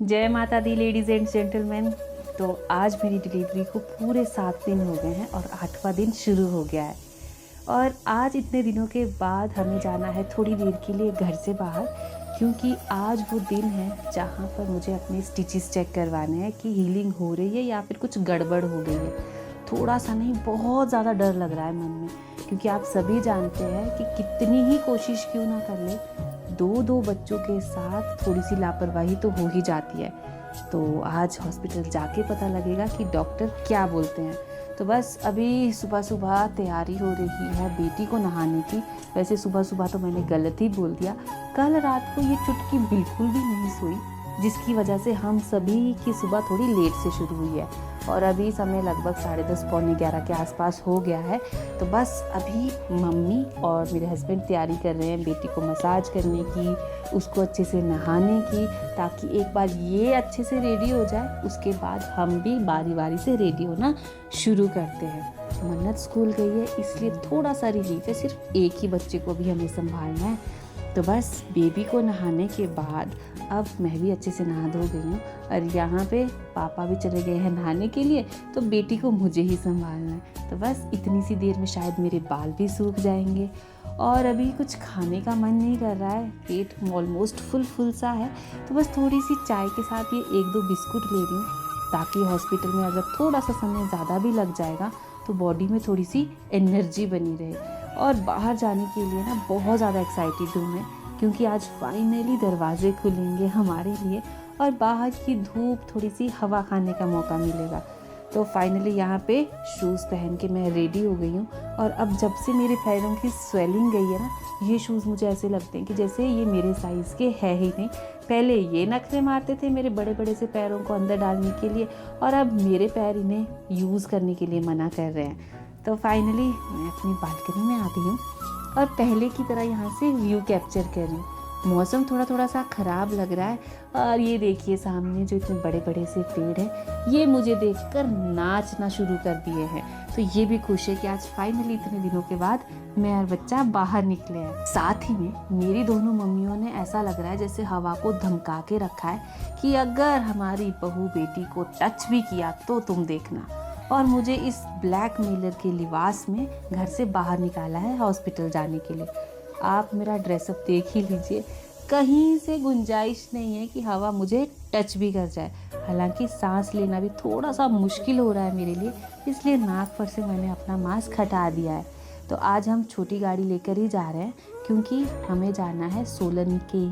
जय माता दी ladies and gentleman. तो आज मेरी डिलीवरी को पूरे 7 दिन हो गए हैं और 8वां दिन शुरू हो गया है। और आज इतने दिनों के बाद हमें जाना है थोड़ी देर के लिए घर से बाहर, क्योंकि आज वो दिन है जहाँ पर मुझे अपने स्टिचेस चेक करवाने हैं कि हीलिंग हो रही है या फिर कुछ गड़बड़ हो गई है। थोड़ा सा नहीं, बहुत ज़्यादा डर लग रहा है मन में, क्योंकि आप सभी जानते हैं कि कितनी ही कोशिश क्यों ना कर ले, दो बच्चों के साथ थोड़ी सी लापरवाही तो हो ही जाती है। तो आज हॉस्पिटल जाके पता लगेगा कि डॉक्टर क्या बोलते हैं। तो बस अभी सुबह सुबह तैयारी हो रही है बेटी को नहाने की। वैसे सुबह सुबह तो मैंने गलत ही बोल दिया, कल रात को ये चुटकी बिल्कुल भी नहीं सोई, जिसकी वजह से हम सभी की सुबह थोड़ी लेट से शुरू हुई है। और अभी समय लगभग 10:30 पौने 11 के आसपास हो गया है। तो बस अभी मम्मी और मेरे हस्बैंड तैयारी कर रहे हैं बेटी को मसाज करने की, उसको अच्छे से नहाने की, ताकि एक बार ये अच्छे से रेडी हो जाए उसके बाद हम भी बारी बारी से रेडी होना शुरू करते हैं। मन्नत स्कूल गई है इसलिए थोड़ा सा रिलीफ है, सिर्फ एक ही बच्चे को भी हमें संभालना है। तो बस बेबी को नहाने के बाद अब मैं भी अच्छे से नहा धो गई हूँ और यहाँ पे पापा भी चले गए हैं नहाने के लिए, तो बेटी को मुझे ही संभालना है। तो बस इतनी सी देर में शायद मेरे बाल भी सूख जाएंगे। और अभी कुछ खाने का मन नहीं कर रहा है, पेट ऑलमोस्ट फुल सा है। तो बस थोड़ी सी चाय के साथ ये 1-2 बिस्कुट ले रही हूँ, ताकि हॉस्पिटल में अगर थोड़ा सा समय ज़्यादा भी लग जाएगा तो बॉडी में थोड़ी सी एनर्जी बनी रहे। और बाहर जाने के लिए ना बहुत ज़्यादा एक्साइटेड हूँ मैं, क्योंकि आज फाइनली दरवाजे खुलेंगे हमारे लिए और बाहर की धूप, थोड़ी सी हवा खाने का मौका मिलेगा। तो फाइनली यहाँ पे शूज़ पहन के मैं रेडी हो गई हूँ। और अब जब से मेरे पैरों की स्वेलिंग गई है ना, ये शूज़ मुझे ऐसे लगते हैं कि जैसे ये मेरे साइज़ के है ही नहीं। पहले ये नखरे मारते थे मेरे बड़े बड़े से पैरों को अंदर डालने के लिए, और अब मेरे पैर इन्हें यूज़ करने के लिए मना कर रहे हैं। तो फाइनली मैं अपनी बालकनी में आ गई हूँ और पहले की तरह यहाँ से व्यू कैप्चर कर रही हूँ। मौसम थोड़ा सा ख़राब लग रहा है और ये देखिए सामने जो इतने बड़े बड़े से पेड़ हैं, ये मुझे देखकर नाचना शुरू कर दिए हैं। तो ये भी खुश है कि आज फाइनली इतने दिनों के बाद मैं और बच्चा बाहर निकले हैं। साथ ही में मेरी दोनों मम्मियों ने ऐसा लग रहा है जैसे हवा को धमका के रखा है कि अगर हमारी बहू बेटी को टच भी किया तो तुम देखना। और मुझे इस ब्लैक मेलर के लिबास में घर से बाहर निकाला है हॉस्पिटल जाने के लिए। आप मेरा ड्रेसअप देख ही लीजिए, कहीं से गुंजाइश नहीं है कि हवा मुझे टच भी कर जाए। हालांकि सांस लेना भी थोड़ा सा मुश्किल हो रहा है मेरे लिए, इसलिए नाक पर से मैंने अपना मास्क हटा दिया है। तो आज हम छोटी गाड़ी लेकर ही जा रहे हैं, क्योंकि हमें जाना है सोलन के,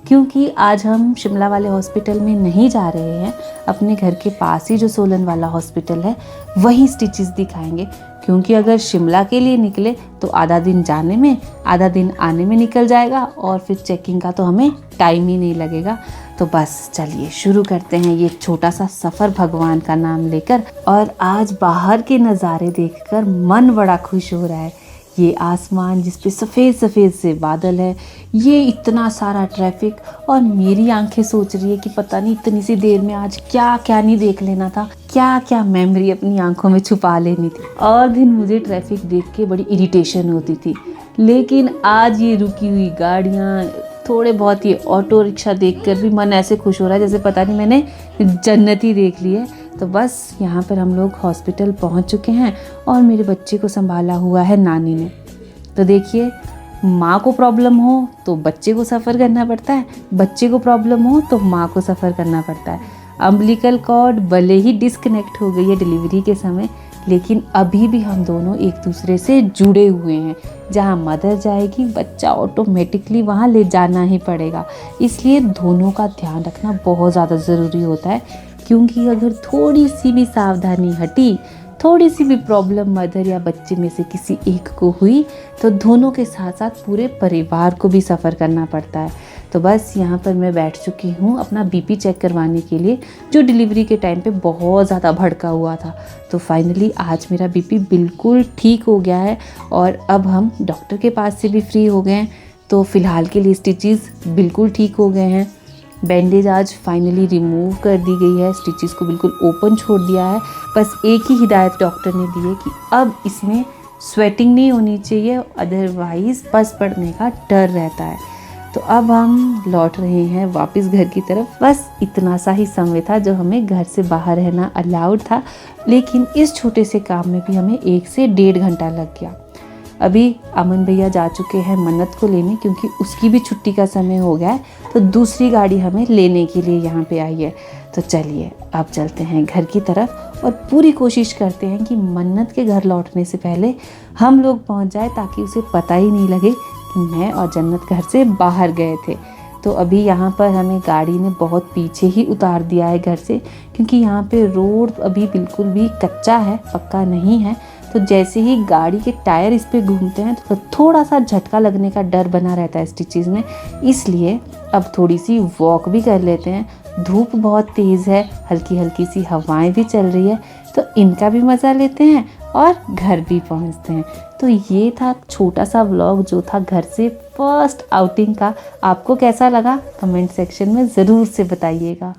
क्योंकि आज हम शिमला वाले हॉस्पिटल में नहीं जा रहे हैं, अपने घर के पास ही जो सोलन वाला हॉस्पिटल है वहीं स्टिचेस दिखाएंगे। क्योंकि अगर शिमला के लिए निकले तो आधा दिन जाने में आधा दिन आने में निकल जाएगा और फिर चेकिंग का तो हमें टाइम ही नहीं लगेगा। तो बस चलिए शुरू करते हैं ये छोटा सा सफ़र भगवान का नाम लेकर। और आज बाहर के नज़ारे देखकर मन बड़ा खुश हो रहा है। ये आसमान जिस पे सफ़ेद सफ़ेद से बादल है, ये इतना सारा ट्रैफिक, और मेरी आंखें सोच रही है कि पता नहीं इतनी सी देर में आज क्या क्या नहीं देख लेना था, क्या क्या मेमोरी अपनी आंखों में छुपा लेनी थी। और दिन मुझे ट्रैफिक देख के बड़ी इरिटेशन होती थी, लेकिन आज ये रुकी हुई गाड़ियाँ, थोड़े बहुत ये ऑटो रिक्शा देखकर भी मन ऐसे खुश हो रहा है जैसे पता नहीं मैंने जन्नत ही देख ली है। तो बस यहाँ पर हम लोग हॉस्पिटल पहुँच चुके हैं और मेरे बच्चे को संभाला हुआ है नानी ने। तो देखिए, माँ को प्रॉब्लम हो तो बच्चे को सफ़र करना पड़ता है, बच्चे को प्रॉब्लम हो तो माँ को सफ़र करना पड़ता है। अम्बिलिकल कॉर्ड भले ही डिस्कनेक्ट हो गई है डिलीवरी के समय, लेकिन अभी भी हम दोनों एक दूसरे से जुड़े हुए हैं। जहाँ मदर जाएगी बच्चा ऑटोमेटिकली वहाँ ले जाना ही पड़ेगा। इसलिए दोनों का ध्यान रखना बहुत ज़्यादा ज़रूरी होता है, क्योंकि अगर थोड़ी सी भी सावधानी हटी, थोड़ी सी भी प्रॉब्लम मदर या बच्चे में से किसी एक को हुई, तो दोनों के साथ साथ पूरे परिवार को भी सफ़र करना पड़ता है। तो बस यहाँ पर मैं बैठ चुकी हूँ अपना बीपी चेक करवाने के लिए, जो डिलीवरी के टाइम पे बहुत ज़्यादा भड़का हुआ था। तो फाइनली आज मेरा बीपी बिल्कुल ठीक हो गया है और अब हम डॉक्टर के पास से भी फ्री हो गए हैं। तो फ़िलहाल के लिए स्टिचेस बिल्कुल ठीक हो गए हैं। बैंडेज आज फाइनली रिमूव कर दी गई है, स्टिचेस को बिल्कुल ओपन छोड़ दिया है। बस एक ही हिदायत डॉक्टर ने दी है कि अब इसमें स्वेटिंग नहीं होनी चाहिए, अदरवाइज़ पस पड़ने का डर रहता है। तो अब हम लौट रहे हैं वापस घर की तरफ। बस इतना सा ही समय था जो हमें घर से बाहर रहना अलाउड था, लेकिन इस छोटे से काम में भी हमें 1 से 1.5 घंटा लग गया। अभी अमन भैया जा चुके हैं मन्नत को लेने, क्योंकि उसकी भी छुट्टी का समय हो गया है, तो दूसरी गाड़ी हमें लेने के लिए यहाँ पे आई है। तो चलिए अब चलते हैं घर की तरफ और पूरी कोशिश करते हैं कि मन्नत के घर लौटने से पहले हम लोग पहुँच जाए, ताकि उसे पता ही नहीं लगे कि मैं और जन्नत घर से बाहर गए थे। तो अभी यहाँ पर हमें गाड़ी ने बहुत पीछे ही उतार दिया है घर से, क्योंकि यहाँ पे रोड अभी बिल्कुल भी कच्चा है, पक्का नहीं है। तो जैसे ही गाड़ी के टायर इस पे घूमते हैं तो थोड़ा सा झटका लगने का डर बना रहता है स्टिचेस में, इसलिए अब थोड़ी सी वॉक भी कर लेते हैं। धूप बहुत तेज़ है, हल्की हल्की सी हवाएं भी चल रही है, तो इनका भी मज़ा लेते हैं और घर भी पहुंचते हैं। तो ये था छोटा सा व्लॉग जो था घर से फर्स्ट आउटिंग का। आपको कैसा लगा कमेंट सेक्शन में ज़रूर से बताइएगा।